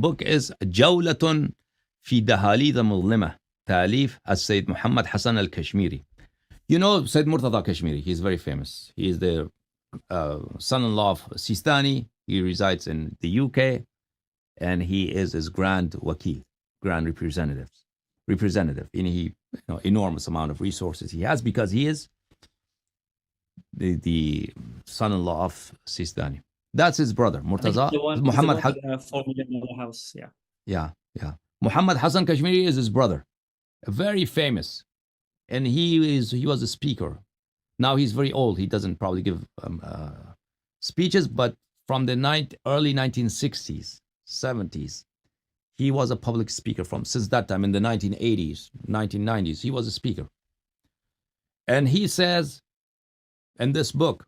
book is جولة في دهاليز مظلمة تأليف السيد محمد حسن الكشميري. You know Sayyid Murtada Kashmiri, he's very famous. He is the son-in-law of Sistani. He resides in the UK, and he is his grand wakil, grand representative. And he, enormous amount of resources he has because he is the son-in-law of Sistani. That's his brother, Murtaza. Muhammad house. Yeah. Muhammad Hassan Kashmiri is his brother, very famous, and he was a speaker. Now he's very old. He doesn't probably give speeches, but from the early 1960s, 70s, he was a public speaker since that time in the 1980s, 1990s. He was a speaker. And he says in this book,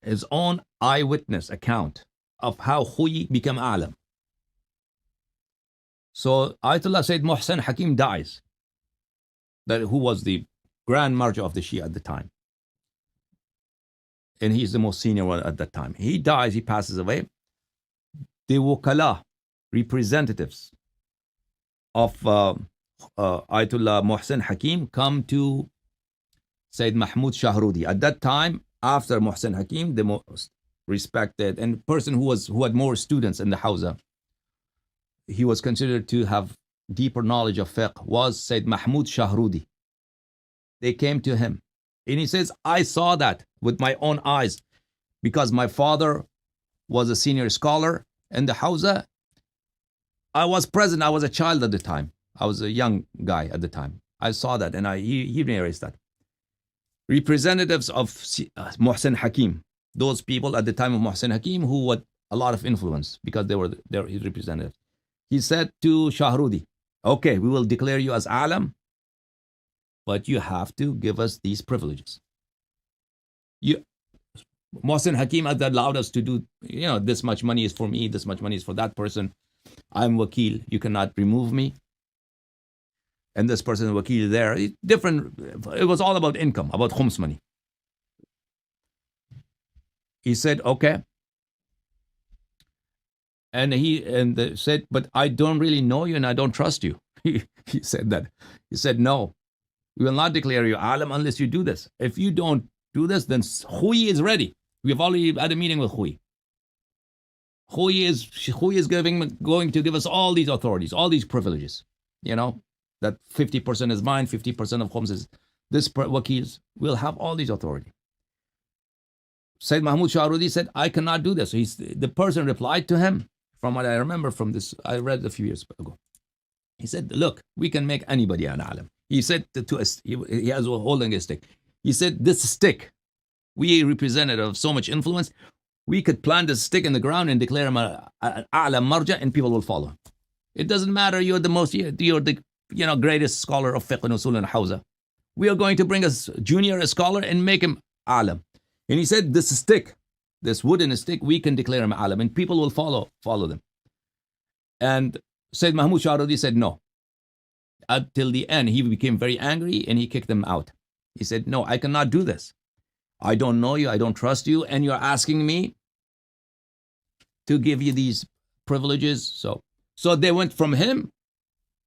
his own eyewitness account of how Khuyi became alam. So Ayatollah Sayyid Muhsin Hakim dies, who was the Grand Marjaiyyah of the Shia at the time. And he's the most senior one at that time. He dies, he passes away. The Wukala, representatives of Ayatollah Muhsin Hakim, come to Sayyid Mahmud Shahrudi. At that time, after Muhsin Hakim, the most respected and person who had more students in the Hawza, he was considered to have deeper knowledge of fiqh, was Sayyid Mahmud Shahrudi. They came to him and he says, I saw that with my own eyes because my father was a senior scholar in the Hawza. I was present. I was a child at the time. I was a young guy at the time. I saw that, and he narrates that. Representatives of Muhsin Hakim, those people at the time of Muhsin Hakim who had a lot of influence because they were his representatives. He said to Shahrudi, okay, we will declare you as alam, but you have to give us these privileges. Muhsin Hakim had allowed us to do, this much money is for me, this much money is for that person. I'm wakil, you cannot remove me. And this person is wakil there. It was all about income, about khums money. He said, okay. And they said, but I don't really know you and I don't trust you. He said that. He said, no, we will not declare you alam unless you do this. If you don't do this, then Khuyi is ready. We have already had a meeting with Khuyi. Khuyi is going to give us all these authorities, all these privileges. That 50% is mine, 50% of khums is this wakils. Will have all these authority. Sayyid Mahmud Shahrudi said, I cannot do this. So the person replied to him, from what I remember from this, I read it a few years ago. He said, look, we can make anybody an alim. He said he has holding a stick. He said, this stick, we representative of so much influence, we could plant this stick in the ground and declare him an alam marja and people will follow him. It doesn't matter, you're the greatest scholar of fiqh and usul and hawza. We are going to bring a junior scholar and make him alam. And he said, this stick, this wooden stick, we can declare him alam and people will follow them. And Sayyid Mahmud Shahrudi said no. Until the end, he became very angry and he kicked them out. He said, no, I cannot do this. I don't know you, I don't trust you, and you're asking me to give you these privileges. So they went from him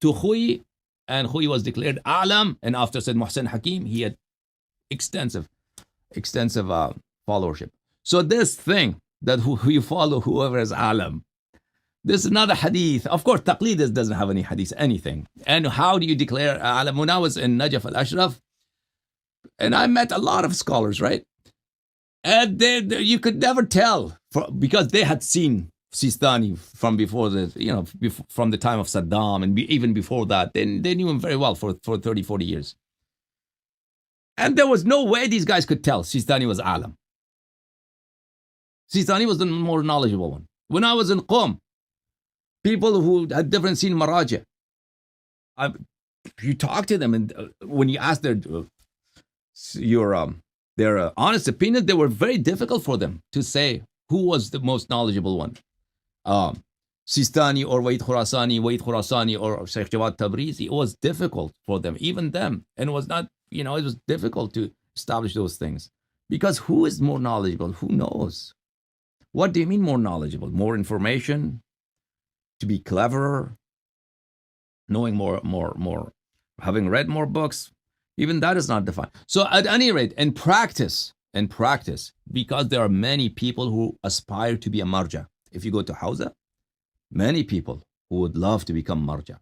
to Khuyi, and Khuyi was declared alam, and after Sayyid Muhsin Hakim, he had extensive followership. So this thing that you follow whoever is alam, this is not a hadith. Of course, taqlid doesn't have any hadith, anything. And how do you declare alam? When I was in Najaf al-Ashraf, and I met a lot of scholars, right? And you could never tell because they had seen Sistani from before from the time of Saddam and even before that. They knew him very well for 30, 40 years. And there was no way these guys could tell Sistani was alam. Sistani was the more knowledgeable one. When I was in Qom, people who had different seen Marjaiyyah, you talk to them, and when you ask their honest opinion, they were very difficult for them to say who was the most knowledgeable one. Sistani or Wahid Khurasani or Sheikh Jawad Tabrizi. It was difficult for them, even them. And it was not, it was difficult to establish those things. Because who is more knowledgeable? Who knows? What do you mean more knowledgeable? More information? to be cleverer, knowing more, having read more books. Even that is not defined. So at any rate, in practice, because there are many people who aspire to be a marja. If you go to Hawza, many people who would love to become marja.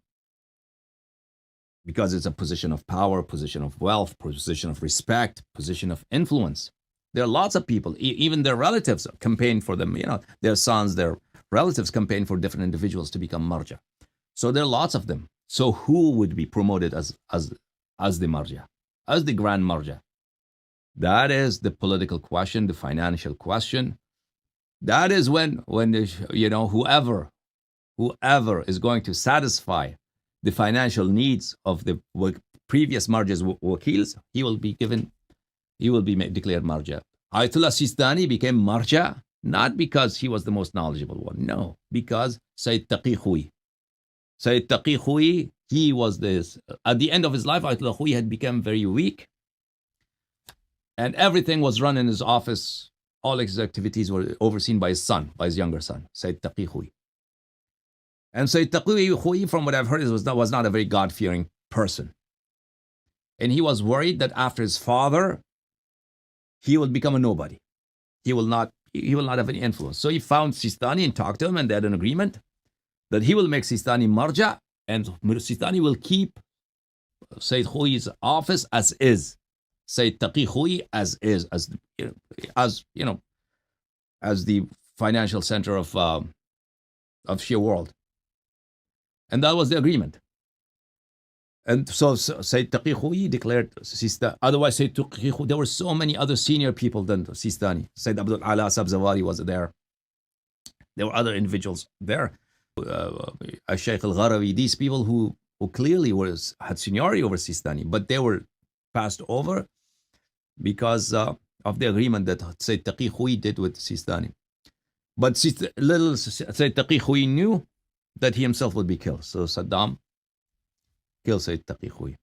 Because it's a position of power, position of wealth, position of respect, position of influence. There are lots of people, even their relatives campaign for them, their sons, their relatives campaign for different individuals to become marja. So there are lots of them. So who would be promoted as the marja, as the grand marja? That is the political question, the financial question. That is when whoever is going to satisfy the financial needs of the previous marjas wakils, he will be declared marja. Ayatollah Sistani became marja not because he was the most knowledgeable one, no, because Sayyid Taqi Khui, he was this. At the end of his life, Ayatollah Khui had become very weak, and everything was run in his office. All his activities were overseen by his son, by his younger son, Sayyid Taqi Khui. And Sayyid Taqi Khui, from what I've heard, was not a very God-fearing person. And he was worried that after his father, he will become a nobody. He will not have any influence. So he found Sistani and talked to him, and they had an agreement that he will make Sistani marja, and Sistani will keep Sayyid Khui's office as is. Sayyid Taqi Khui as is, as the financial center of Shia world. And that was the agreement. And so Sayyid Taqi Khui declared Sistani. Otherwise, Sayyid Taqi Khui, there were so many other senior people than Sistani. Sayyid Abdul Ala Sabzawari was there. There were other individuals there. Sheikh Al-Gharawi, these people who clearly had seniority over Sistani, but they were passed over because of the agreement that Sayyid Taqi Khui did with Sistani. But little Sayyid Taqi Khui knew that he himself would be killed. So Saddam killed Sayyid Taqi Khui.